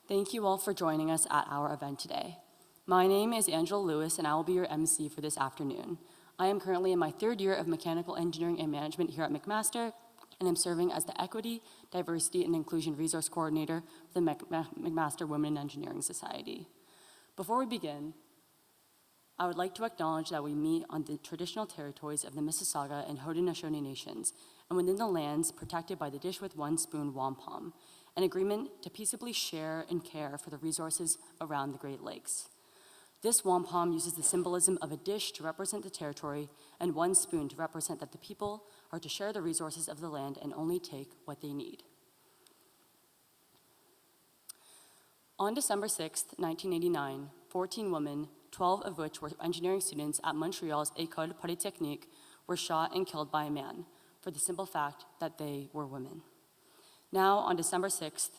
Thank you all for joining us at our event today. My name is Angela Lewis, and I will be your MC for this afternoon. I am currently in my third year of Mechanical Engineering and Management here at McMaster, and I'm serving as the Equity, Diversity, and Inclusion Resource Coordinator for the McMaster Women in Engineering Society. Before we begin, I would like to acknowledge that we meet on the traditional territories of the Mississauga and Haudenosaunee Nations, and within the lands protected by the Dish with One Spoon Wampum, an agreement to peaceably share and care for the resources around the Great Lakes. This wampum uses the symbolism of a dish to represent the territory and one spoon to represent that the people are to share the resources of the land and only take what they need. On December 6, 1989, 14 women, 12 of which were engineering students at Montreal's École Polytechnique, were shot and killed by a man for the simple fact that they were women. Now, on December 6th,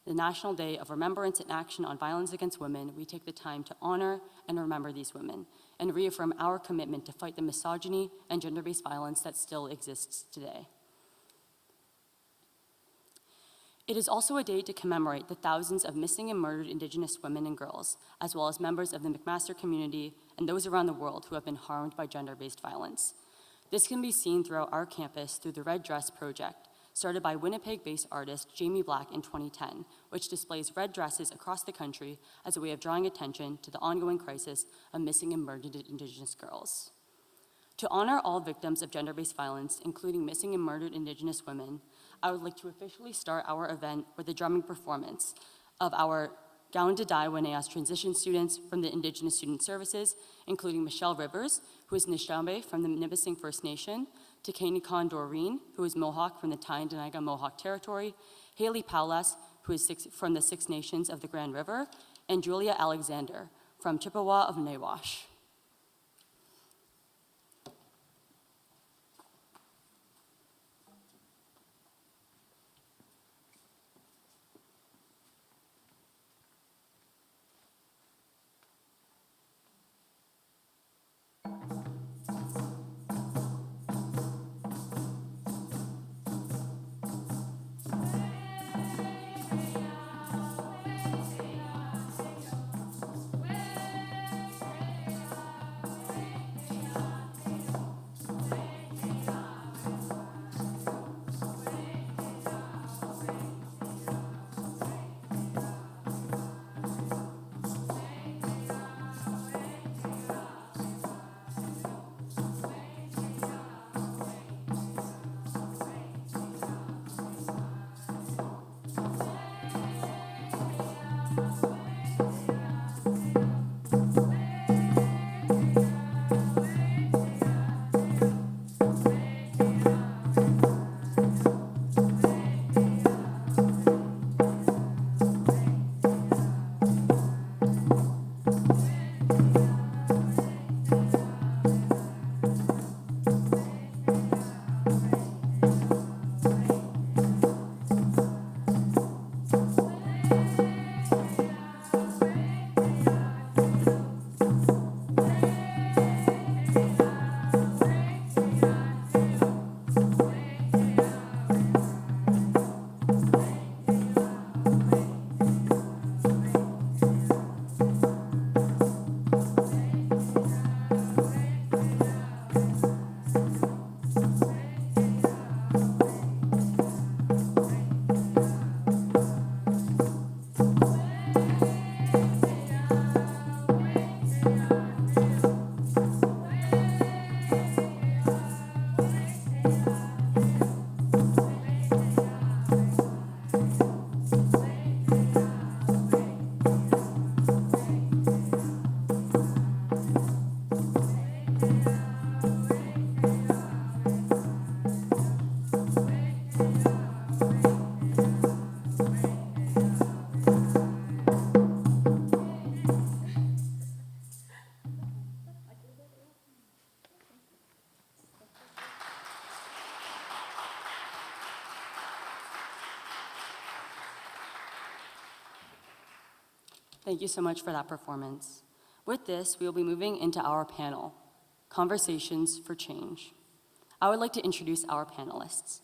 the National Day of Remembrance and Action on Violence Against Women, we take the time to honor and remember these women and reaffirm our commitment to fight the misogyny and gender-based violence that still exists today. It is also a day to commemorate the thousands of missing and murdered Indigenous women and girls, as well as members of the McMaster community and those around the world who have been harmed by gender-based violence. This can be seen throughout our campus through the Red Dress Project, started by Winnipeg-based artist Jamie Black in 2010, which displays red dresses across the country as a way of drawing attention to the ongoing crisis of missing and murdered Indigenous girls. To honor all victims of gender-based violence, including missing and murdered Indigenous women, I would like to officially start our event with a drumming performance of our Gown to Die Wineas transition students from the Indigenous Student Services, including Michelle Rivers, who is Nishnawbe from the Nipissing First Nation, Takanikan Doreen, who is Mohawk from the Tyendinaga Mohawk Territory, Haley Paulas, who is from the Six Nations of the Grand River, and Julia Alexander from Chippewa of Nawash. Thank you so much for that performance. With this, we will be moving into our panel, Conversations for Change. I would like to introduce our panelists.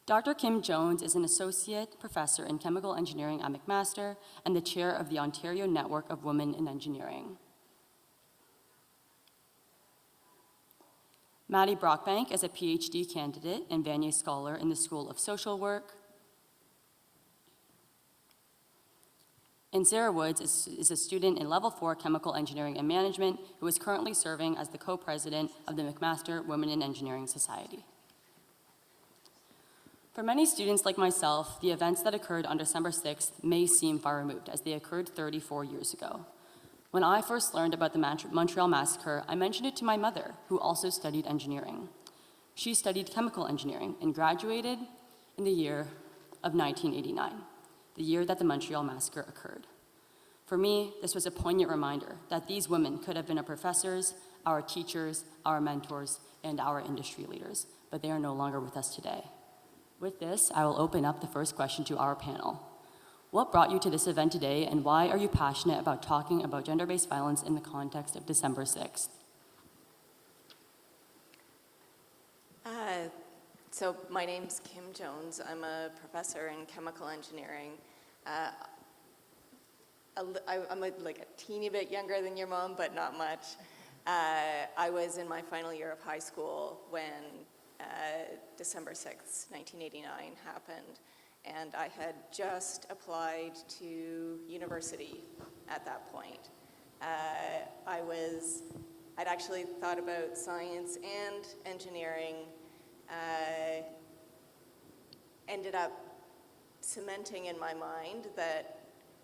Dr. Kim Jones is an associate professor in chemical engineering at McMaster and the chair of the Ontario Network of Women in Engineering. Maddie Brockbank is a PhD candidate and Vanier Scholar in the School of Social Work. And Sarah Woods is a student in Level 4 Chemical Engineering and Management who is currently serving as the co-president of the McMaster Women in Engineering Society. For many students like myself, the events that occurred on December 6th may seem far removed, as they occurred 34 years ago. When I first learned about the Montreal Massacre, I mentioned it to my mother, who also studied engineering. She studied chemical engineering and graduated in the year of 1989, the year that the Montreal Massacre occurred. For me, this was a poignant reminder that these women could have been our professors, our teachers, our mentors, and our industry leaders, but they are no longer with us today. With this, I will open up the first question to our panel. What brought you to this event today, and why are you passionate about talking about gender-based violence in the context of December 6th? So my name's Kim Jones. I'm a professor in chemical engineering. I'm like a teeny bit younger than your mom, but not much. I was in my final year of high school when December 6th, 1989 happened, and I had just applied to university at that point. I'd actually thought about science and engineering, ended up cementing in my mind that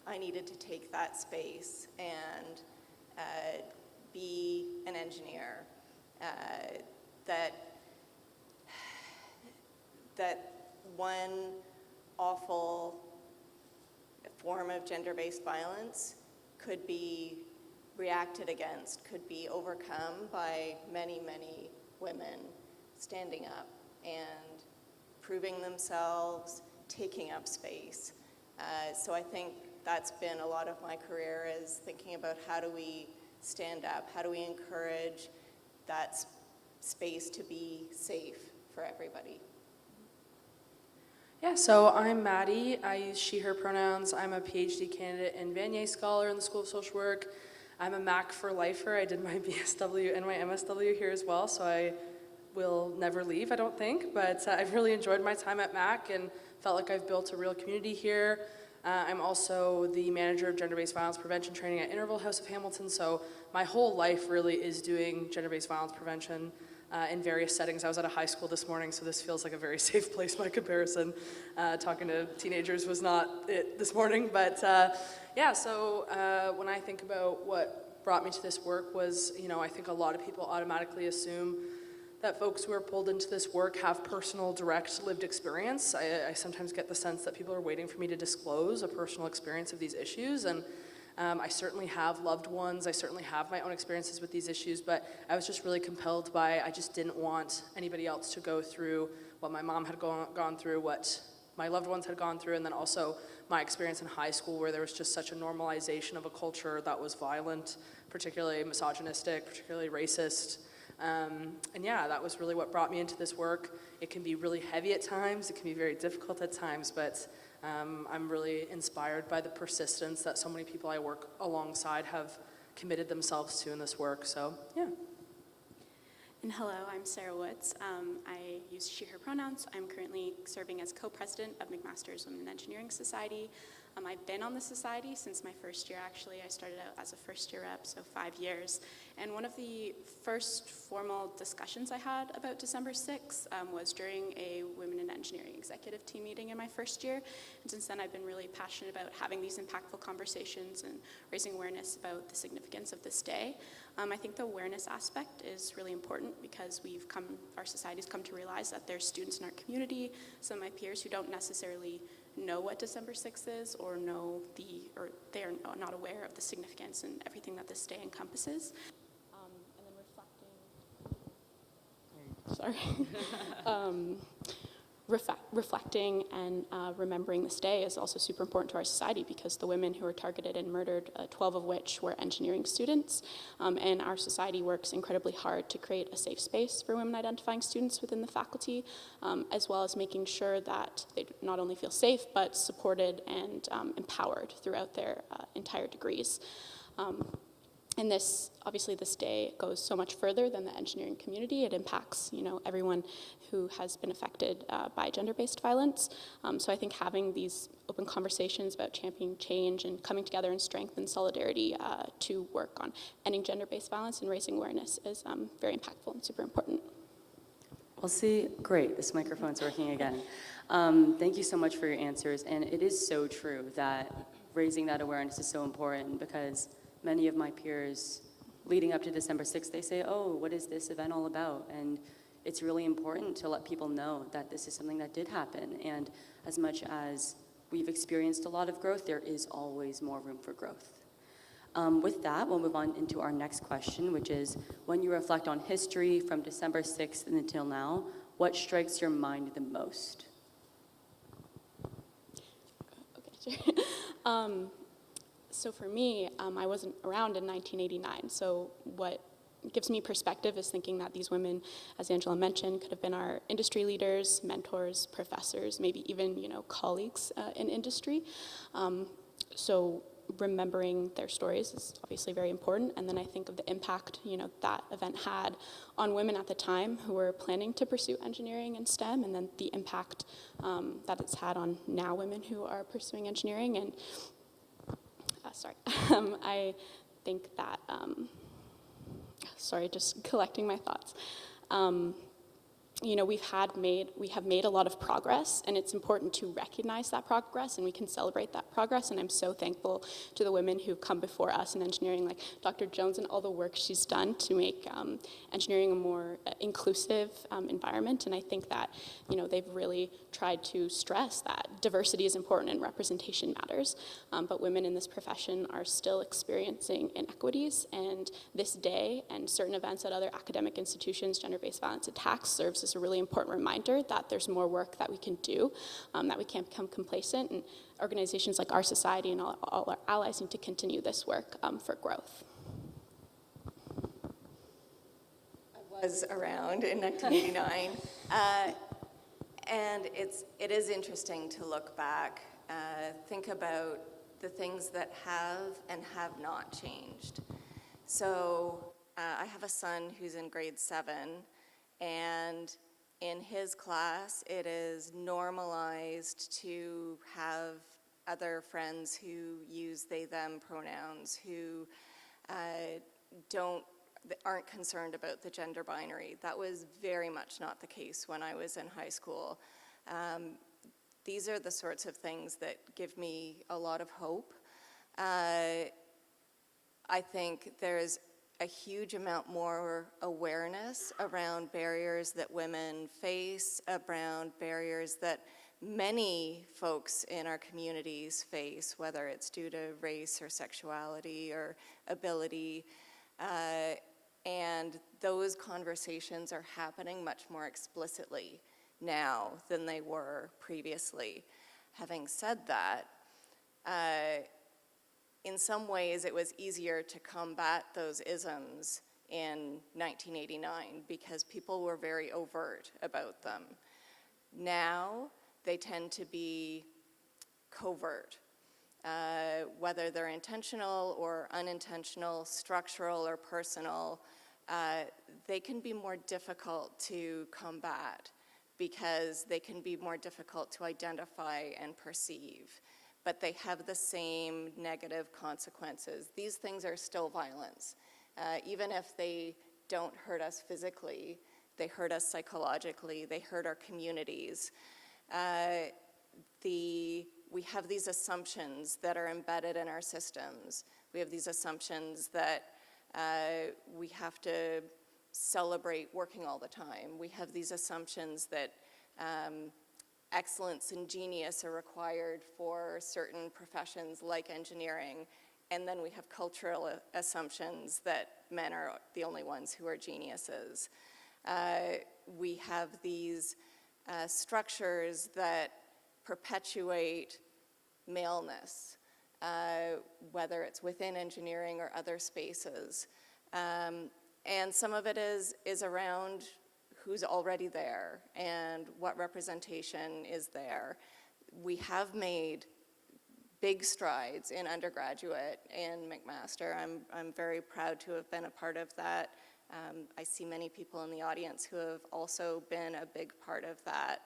I needed to take that space and be an engineer. That one awful form of gender-based violence could be reacted against, could be overcome by many, many women standing up and proving themselves, taking up space. So I think that's been a lot of my career, is thinking about how do we stand up, how do we encourage that space to be safe for everybody. Yeah, so I'm Maddie. I use she, her pronouns. I'm a PhD candidate and Vanier Scholar in the School of Social Work. I'm a Mac for lifer. I did my BSW and my MSW here as well, so I will never leave, I don't think. But I've really enjoyed my time at Mac and felt like I've built a real community here. I'm also the manager of gender-based violence prevention training at Interval House of Hamilton, so my whole life really is doing gender-based violence prevention in various settings. I was at a high school this morning, so this feels like a very safe place by comparison. Talking to teenagers was not it this morning, but yeah, so when I think about what brought me to this work was, I think a lot of people automatically assume that folks who are pulled into this work have personal, direct, lived experience. I sometimes get the sense that people are waiting for me to disclose a personal experience of these issues, and I certainly have loved ones, I certainly have my own experiences with these issues, but I was just really compelled by, I just didn't want anybody else to go through what my mom had gone through, what my loved ones had gone through, and then also my experience in high school where there was just such a normalization of a culture that was violent, particularly misogynistic, particularly racist. And yeah, that was really what brought me into this work. It can be really heavy at times, it can be very difficult at times, but I'm really inspired by the persistence that so many people I work alongside have committed themselves to in this work, so yeah. And hello, I'm Sarah Woods. I use she, her pronouns. I'm currently serving as co-president of McMaster's Women in Engineering Society. I've been on the society since my first year, actually. I started out as a first-year rep, so 5 years. And one of the first formal discussions I had about December 6th was during a Women in Engineering executive team meeting in my first year. And since then, I've been really passionate about having these impactful conversations and raising awareness about the significance of this day. I think the awareness aspect is really important because our society's come to realize that there's students in our community, some of my peers who don't necessarily know what December 6th is or they're not aware of the significance and everything that this day encompasses. And then reflecting and remembering this day is also super important to our society because the women who were targeted and murdered, 12 of which were engineering students, and our society works incredibly hard to create a safe space for women identifying students within the faculty, as well as making sure that they not only feel safe, but supported and empowered throughout their entire degrees. And obviously this day goes so much further than the engineering community. It impacts, everyone who has been affected by gender-based violence. So I think having these open conversations about championing change and coming together in strength and solidarity to work on ending gender-based violence and raising awareness is very impactful and super important. Well, see, great, this microphone's working again. Thank you so much for your answers. And it is so true that raising that awareness is so important because many of my peers, leading up to December 6th, they say, oh, what is this event all about? And it's really important to let people know that this is something that did happen. And as much as we've experienced a lot of growth, there is always more room for growth. With that, we'll move on into our next question, which is, when you reflect on history from December 6th until now, what strikes your mind the most? Okay, sure. So for me, I wasn't around in 1989, so what gives me perspective is thinking that these women, as Angela mentioned, could have been our industry leaders, mentors, professors, maybe even, colleagues in industry. So remembering their stories is obviously very important, and then I think of the impact, that event had on women at the time who were planning to pursue engineering and STEM, and then the impact that it's had on now women who are pursuing engineering. And I think that, just collecting my thoughts. We have made a lot of progress, and it's important to recognize that progress, and we can celebrate that progress. And I'm so thankful to the women who've come before us in engineering, like Dr. Jones and all the work she's done to make engineering a more inclusive environment. And I think that, they've really tried to stress that diversity is important and representation matters. But women in this profession are still experiencing inequities, and this day and certain events at other academic institutions, gender-based violence attacks, serves as a really important reminder that there's more work that we can do, that we can't become complacent, and organizations like our society and all our allies need to continue this work for growth. I was around in 1989, and it is interesting to look back, think about the things that have and have not changed. So I have a son who's in grade 7, and in his class, it is normalized to have other friends who use they, them pronouns, who aren't concerned about the gender binary. That was very much not the case when I was in high school. These are the sorts of things that give me a lot of hope. I think there's a huge amount more awareness around barriers that women face, around barriers that many folks in our communities face, whether it's due to race or sexuality or ability. And those conversations are happening much more explicitly now than they were previously. Having said that, in some ways, it was easier to combat those isms in 1989 because people were very overt about them. Now, they tend to be covert, whether they're intentional or unintentional, structural or personal. They can be more difficult to combat because they can be more difficult to identify and perceive, but they have the same negative consequences. These things are still violence. Even if they don't hurt us physically, they hurt us psychologically, they hurt our communities. We have these assumptions that are embedded in our systems. We have these assumptions that we have to celebrate working all the time. We have these assumptions that excellence and genius are required for certain professions like engineering, and then we have cultural assumptions that men are the only ones who are geniuses. We have these structures that perpetuate maleness, whether it's within engineering or other spaces. And some of it is around who's already there and what representation is there. We have made big strides in undergraduate in McMaster. I'm very proud to have been a part of that. I see many people in the audience who have also been a big part of that.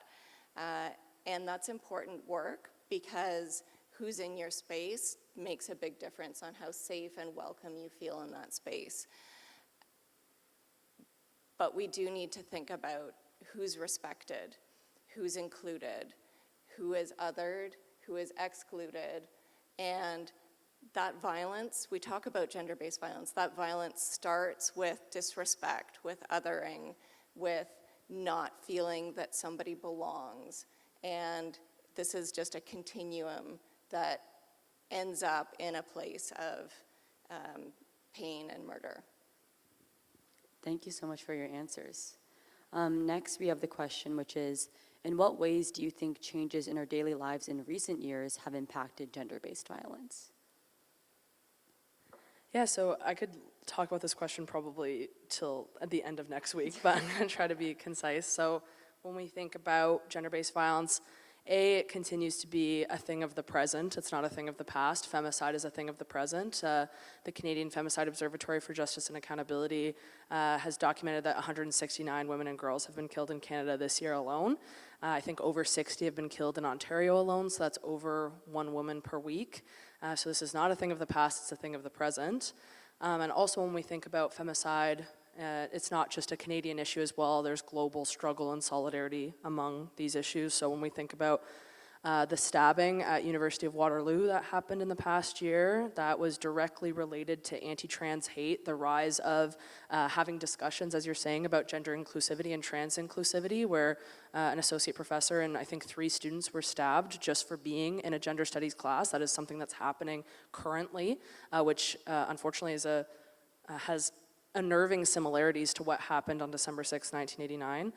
And that's important work because who's in your space makes a big difference on how safe and welcome you feel in that space. But we do need to think about who's respected, who's included, who is othered, who is excluded, and that violence, we talk about gender-based violence, that violence starts with disrespect, with othering, with not feeling that somebody belongs. And this is just a continuum that ends up in a place of pain and murder. Thank you so much for your answers. Next, we have the question, which is, in what ways do you think changes in our daily lives in recent years have impacted gender-based violence? Yeah, so I could talk about this question probably till at the end of next week, but I'm going to try to be concise. So when we think about gender-based violence, it continues to be a thing of the present. It's not a thing of the past. Femicide is a thing of the present. The Canadian Femicide Observatory for Justice and Accountability has documented that 169 women and girls have been killed in Canada this year alone. I think over 60 have been killed in Ontario alone, so that's over 1 woman per week. So this is not a thing of the past, it's a thing of the present. And also when we think about femicide, it's not just a Canadian issue as well. There's global struggle and solidarity among these issues. So when we think about the stabbing at University of Waterloo that happened in the past year, that was directly related to anti-trans hate, the rise of having discussions, as you're saying, about gender inclusivity and trans inclusivity, where an associate professor and I think 3 students were stabbed just for being in a gender studies class. That is something that's happening currently, which unfortunately has unnerving similarities to what happened on December 6, 1989.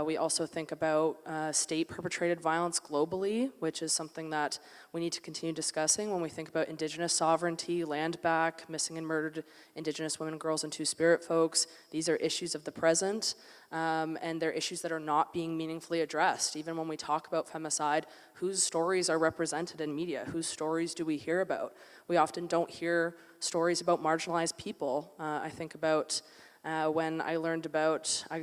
We also think about state-perpetrated violence globally, which is something that we need to continue discussing when we think about Indigenous sovereignty, land back, missing and murdered Indigenous women, girls, and Two-Spirit folks. These are issues of the present, and they're issues that are not being meaningfully addressed. Even when we talk about femicide, whose stories are represented in media? Whose stories do we hear about? We often don't hear stories about marginalized people. I think about when I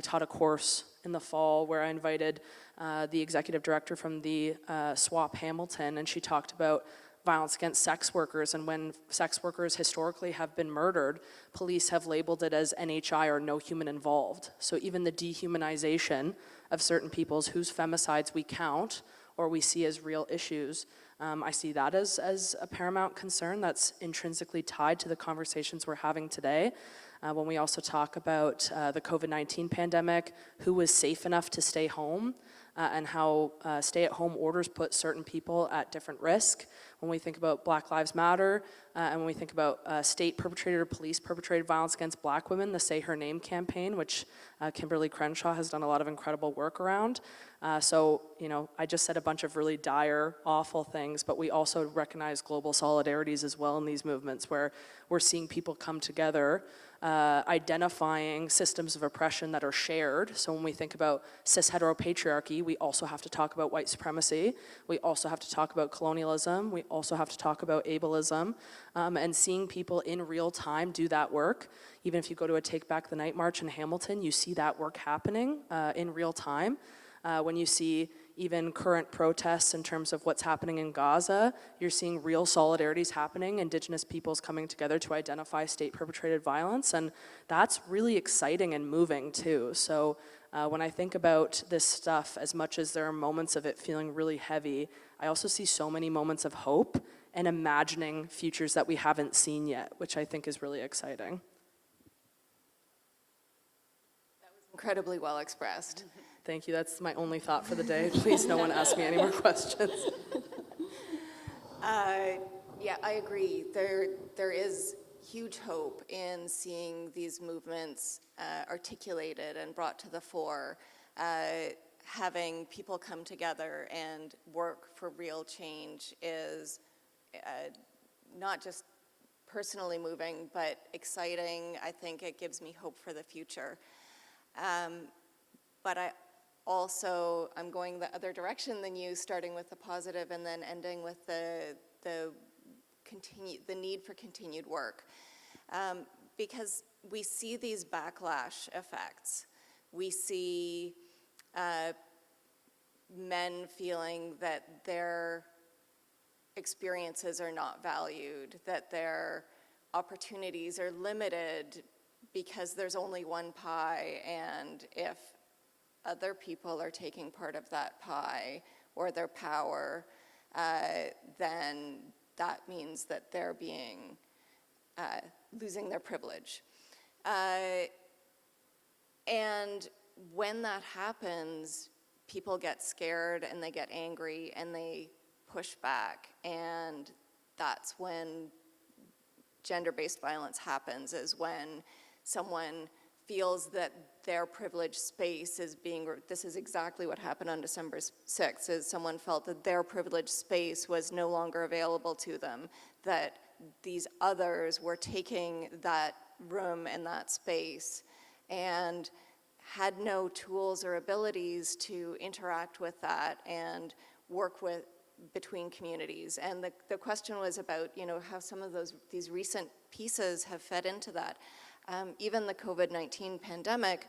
taught a course in the fall where I invited the executive director from the SWAP Hamilton, and she talked about violence against sex workers, and when sex workers historically have been murdered, police have labeled it as NHI or no human involved. So even the dehumanization of certain peoples whose femicides we count or we see as real issues, I see that as a paramount concern that's intrinsically tied to the conversations we're having today. When we also talk about the COVID-19 pandemic, who was safe enough to stay home, and how stay-at-home orders put certain people at different risk. When we think about Black Lives Matter, and when we think about state-perpetrated or police-perpetrated violence against Black women, the Say Her Name campaign, which Kimberly Crenshaw has done a lot of incredible work around. So, I just said a bunch of really dire, awful things, but we also recognize global solidarities as well in these movements, where we're seeing people come together, identifying systems of oppression that are shared. So when we think about cis-heteropatriarchy, we also have to talk about white supremacy. We also have to talk about colonialism. We also have to talk about ableism, and seeing people in real time do that work. Even if you go to a Take Back the Night march in Hamilton, you see that work happening in real time. When you see even current protests in terms of what's happening in Gaza, you're seeing real solidarities happening, Indigenous peoples coming together to identify state-perpetrated violence, and that's really exciting and moving too. So when I think about this stuff, as much as there are moments of it feeling really heavy, I also see so many moments of hope and imagining futures that we haven't seen yet, which I think is really exciting. That was incredibly well expressed. Thank you, that's my only thought for the day. Please, no one ask me any more questions. Yeah, I agree. There is huge hope in seeing these movements articulated and brought to the fore. Having people come together and work for real change is not just personally moving, but exciting. I think it gives me hope for the future. But I'm going the other direction than you, starting with the positive and then ending with the need for continued work. Because we see these backlash effects. We see men feeling that their experiences are not valued, that their opportunities are limited because there's only one pie, and if other people are taking part of that pie or their power, then that means that they're losing their privilege. And when that happens, people get scared and they get angry and they push back, and that's when gender-based violence happens is when someone feels that their privileged space is being, this is exactly what happened on December 6th, is someone felt that their privileged space was no longer available to them, that these others were taking that room and that space and had no tools or abilities to interact with that and work with between communities. And the question was about, you know, how some of these recent pieces have fed into that. Even the COVID-19 pandemic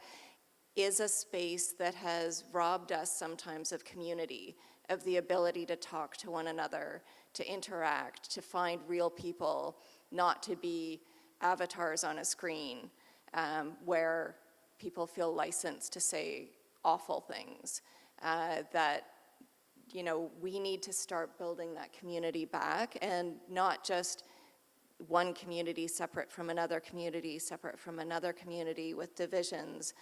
is a space that has robbed us sometimes of community, of the ability to talk to one another, to interact, to find real people, not to be avatars on a screen where people feel licensed to say awful things. That, you know, we need to start building that community back, and not just one community separate from another community, separate from another community with divisions,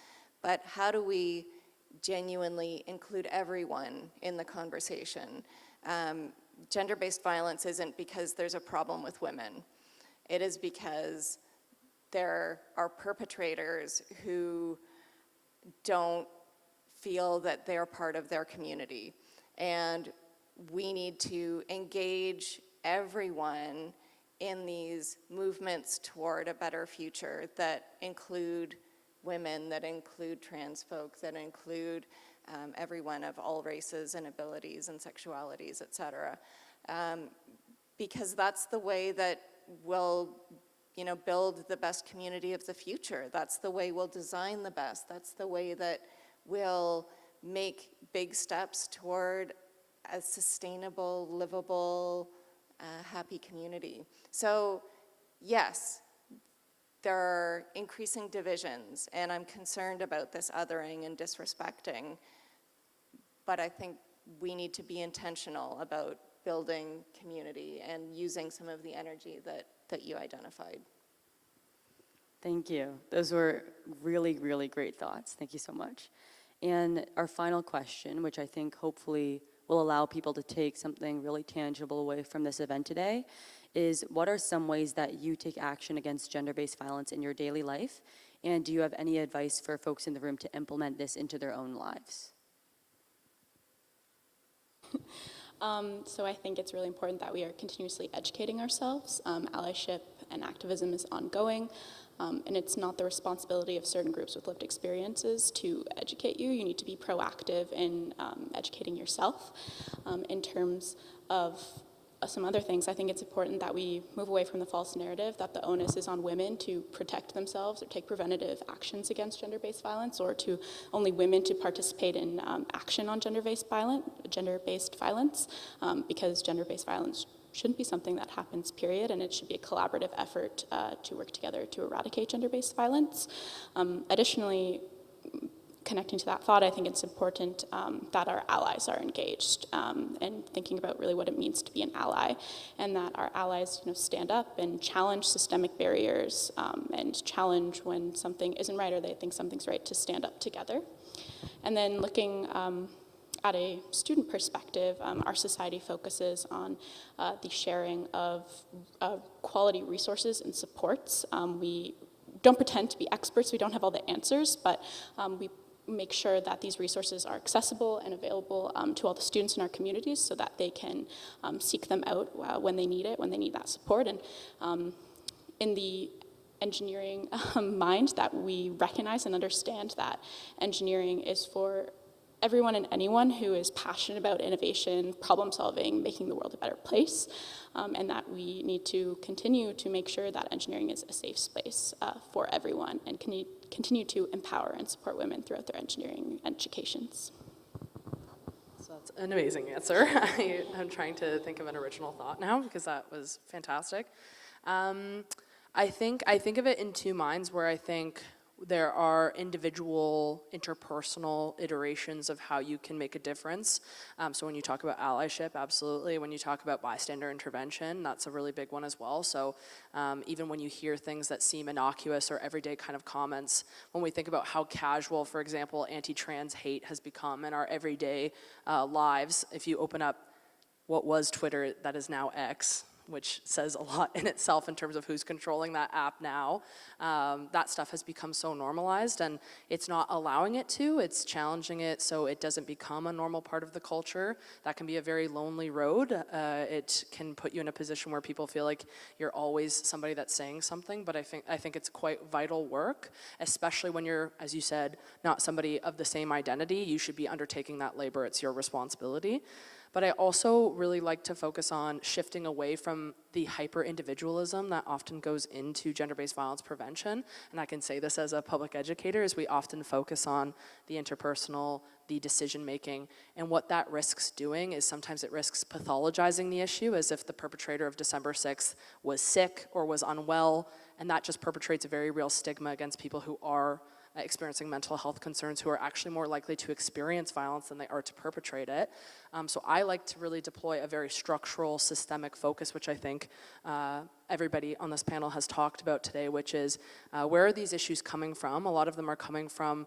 but how do we genuinely include everyone in the conversation? Gender-based violence isn't because there's a problem with women. It is because there are perpetrators who don't feel that they're part of their community. And we need to engage everyone in these movements toward a better future that include women, that include trans folk, that include everyone of all races and abilities and sexualities, et cetera. Because that's the way that we'll, you know, build the best community of the future. That's the way we'll design the best. That's the way that we'll make big steps toward a sustainable, livable, happy community. So yes, there are increasing divisions, and I'm concerned about this othering and disrespecting, but I think we need to be intentional about building community and using some of the energy that you identified. Thank you. Those were really, really great thoughts. Thank you so much. And our final question, which I think hopefully will allow people to take something really tangible away from this event today, is what are some ways that you take action against gender-based violence in your daily life? And do you have any advice for folks in the room to implement this into their own lives? So I think it's really important that we are continuously educating ourselves. Allyship and activism is ongoing, and it's not the responsibility of certain groups with lived experiences to educate you. You need to be proactive in educating yourself. In terms of some other things, I think it's important that we move away from the false narrative that the onus is on women to protect themselves or take preventative actions against gender-based violence, or to only women to participate in action on gender-based violence, because gender-based violence shouldn't be something that happens, period, and it should be a collaborative effort to work together to eradicate gender-based violence. Additionally, connecting to that thought, I think it's important that our allies are engaged and thinking about really what it means to be an ally, and that our allies, you know, stand up and challenge systemic barriers and challenge when something isn't right or they think something's right, to stand up together. And then looking at a student perspective, our society focuses on the sharing of quality resources and supports. We don't pretend to be experts, we don't have all the answers, but we make sure that these resources are accessible and available to all the students in our communities so that they can seek them out when they need it, when they need that support. And in the engineering mind, that we recognize and understand that engineering is for everyone and anyone who is passionate about innovation, problem solving, making the world a better place, and that we need to continue to make sure that engineering is a safe space for everyone, and continue to empower and support women throughout their engineering educations. So that's an amazing answer. I'm trying to think of an original thought now, because that was fantastic. I think of it in two minds, where I think there are individual interpersonal iterations of how you can make a difference. So when you talk about allyship, absolutely. When you talk about bystander intervention, that's a really big one as well. So even when you hear things that seem innocuous or everyday kind of comments, when we think about how casual, for example, anti-trans hate has become in our everyday lives, if you open up what was Twitter that is now X, which says a lot in itself in terms of who's controlling that app now. That stuff has become so normalized, and it's not allowing it to, it's challenging it so it doesn't become a normal part of the culture. That can be a very lonely road. It can put you in a position where people feel like you're always somebody that's saying something, but I think it's quite vital work, especially when you're, as you said, not somebody of the same identity. You should be undertaking that labor. It's your responsibility. But I also really like to focus on shifting away from the hyper-individualism that often goes into gender-based violence prevention. And I can say this as a public educator, is we often focus on the interpersonal, the decision-making, and what that risks doing is sometimes it risks pathologizing the issue as if the perpetrator of December 6th was sick or was unwell, and that just perpetrates a very real stigma against people who are experiencing mental health concerns, who are actually more likely to experience violence than they are to perpetrate it. So I like to really deploy a very structural, systemic focus, which I think everybody on this panel has talked about today, which is where are these issues coming from? A lot of them are coming from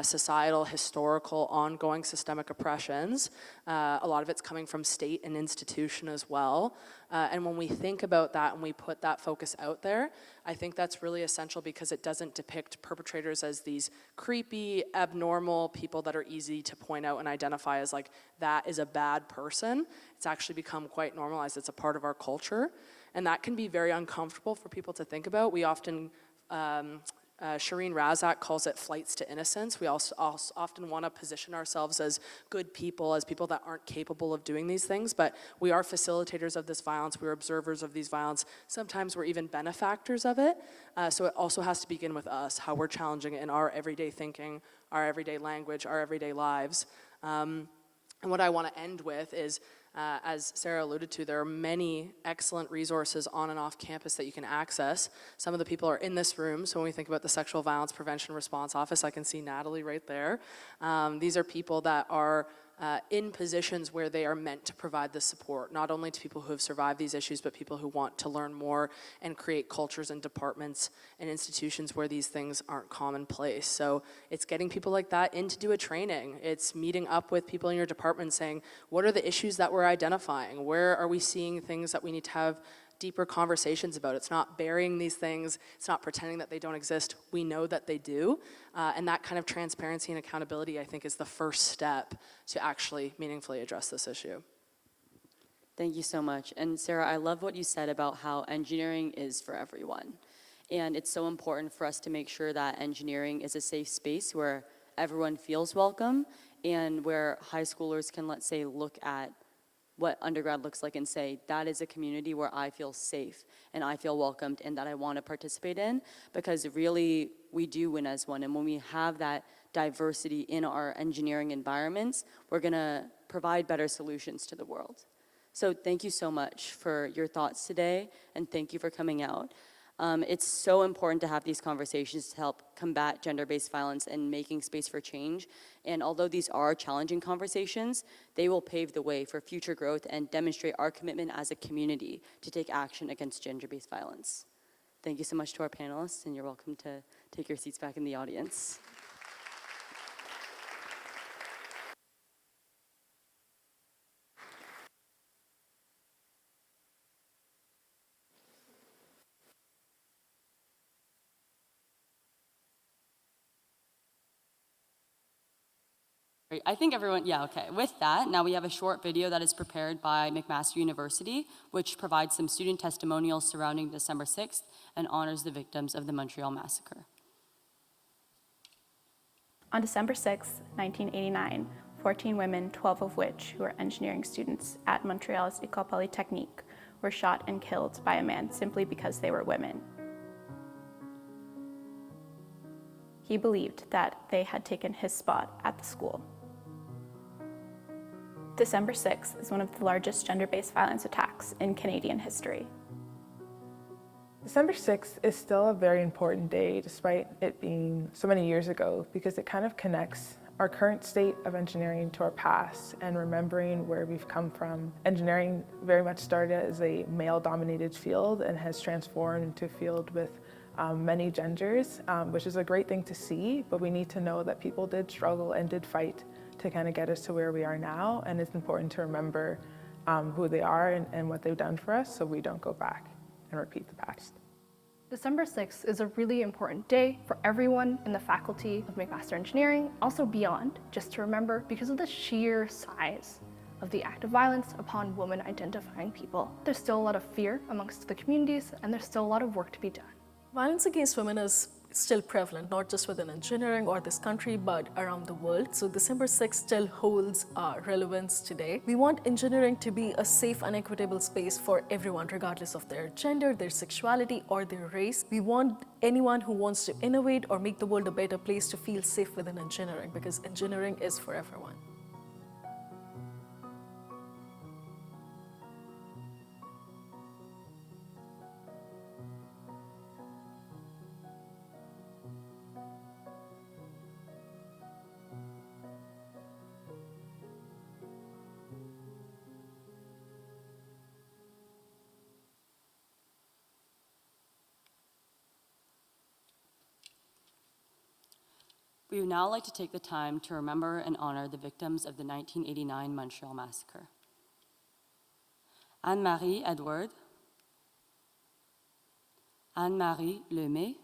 societal, historical, ongoing systemic oppressions. A lot of it's coming from state and institution as well. And when we think about that and we put that focus out there, I think that's really essential because it doesn't depict perpetrators as these creepy, abnormal people that are easy to point out and identify as like, that is a bad person. It's actually become quite normalized. It's a part of our culture. And that can be very uncomfortable for people to think about. We often, Shireen Razak calls it flights to innocence. We also often want to position ourselves as good people, as people that aren't capable of doing these things, but we are facilitators of this violence, we're observers of these violence, sometimes we're even benefactors of it. So it also has to begin with us, how we're challenging it in our everyday thinking, our everyday language, our everyday lives. And what I want to end with is, as Sarah alluded to, there are many excellent resources on and off campus that you can access. Some of the people are in this room, so when we think about the Sexual Violence Prevention Response Office, I can see Natalie right there. These are people that are in positions where they are meant to provide the support, not only to people who have survived these issues, but people who want to learn more and create cultures and departments and institutions where these things aren't commonplace. So it's getting people like that in to do a training. It's meeting up with people in your department saying, what are the issues that we're identifying? Where are we seeing things that we need to have deeper conversations about? It's not burying these things. It's not pretending that they don't exist. We know that they do. And that kind of transparency and accountability, I think, is the first step to actually meaningfully address this issue. Thank you so much. And Sarah, I love what you said about how engineering is for everyone. And it's so important for us to make sure that engineering is a safe space where everyone feels welcome and where high schoolers can, let's say, look at what undergrad looks like and say, that is a community where I feel safe and I feel welcomed and that I want to participate in, because really we do win as one. And when we have that diversity in our engineering environments, we're going to provide better solutions to the world. So thank you so much for your thoughts today, and thank you for coming out. It's so important to have these conversations to help combat gender-based violence and making space for change. And although these are challenging conversations, they will pave the way for future growth and demonstrate our commitment as a community to take action against gender-based violence. Thank you so much to our panelists, and you're welcome to take your seats back in the audience. Great. I think everyone, yeah, okay. With that, now we have a short video that is prepared by McMaster University, which provides some student testimonials surrounding December 6th and honors the victims of the Montreal Massacre. On December 6, 1989, 14 women, 12 of which who were engineering students at Montreal's École Polytechnique, were shot and killed by a man simply because they were women. He believed that they had taken his spot at the school. December 6th is one of the largest gender-based violence attacks in Canadian history. December 6th is still a very important day, despite it being so many years ago, because it kind of connects our current state of engineering to our past and remembering where we've come from. Engineering very much started as a male-dominated field and has transformed into a field with many genders, which is a great thing to see, but we need to know that people did struggle and did fight to kind of get us to where we are now, and it's important to remember who they are and what they've done for us so we don't go back and repeat the past. December 6th is a really important day for everyone in the faculty of McMaster Engineering, also beyond, just to remember because of the sheer size of the act of violence upon woman-identifying people. There's still a lot of fear amongst the communities, and there's still a lot of work to be done. Violence against women is still prevalent, not just within engineering or this country, but around the world. So December 6th still holds relevance today. We want engineering to be a safe and equitable space for everyone, regardless of their gender, their sexuality, or their race. We want anyone who wants to innovate or make the world a better place to feel safe within engineering, because engineering is for everyone. We would now like to take the time to remember and honor the victims of the 1989 Montreal Massacre. Anne-Marie Edward, Anne-Marie Lemay,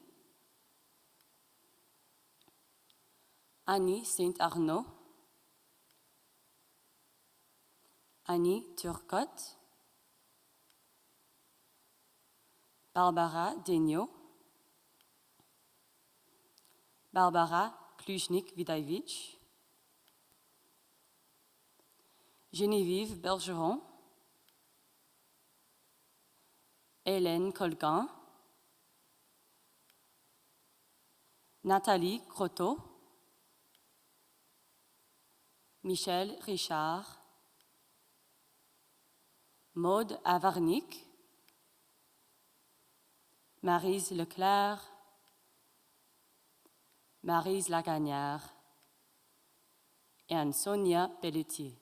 Annie Saint-Arnaud, Annie Turcotte, Barbara Degnaud, Barbara Klujnik-Vidavich, Geneviève Bergeron, Hélène Colgan, Nathalie Croteau, Michel Richard, Maude Avarnic, Maryse Leclerc, Maryse Lagagnère, and Sonia Pelletier.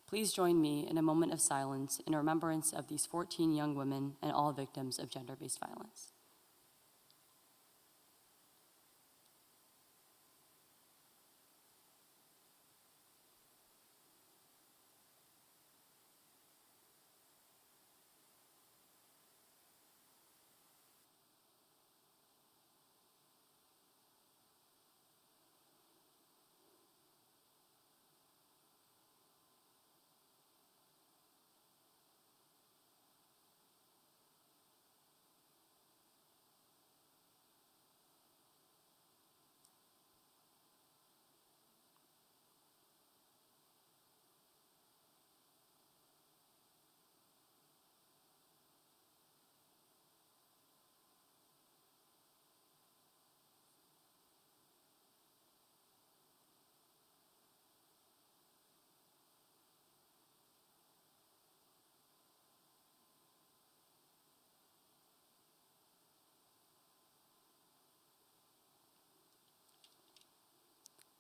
Please join me in a moment of silence in remembrance of these 14 young women and all victims of gender-based violence.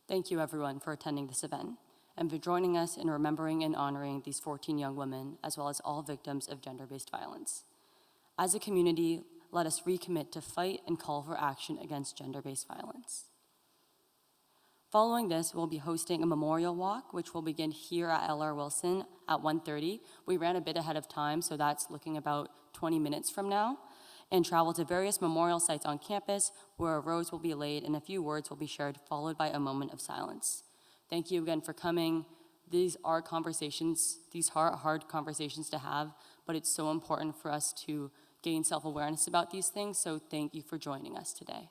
Thank you, everyone, for attending this event and for joining us in remembering and honoring these 14 young women, as well as all victims of gender-based violence. As a community, let us recommit to fight and call for action against gender-based violence. Following this, we'll be hosting a memorial walk, which will begin here at L.R. Wilson at 1:30. We ran a bit ahead of time, so that's looking about 20 minutes from now, and travel to various memorial sites on campus where a rose will be laid and a few words will be shared, followed by a moment of silence. Thank you again for coming. These are conversations, these are hard conversations to have, but it's so important for us to gain self-awareness about these things, so thank you for joining us today.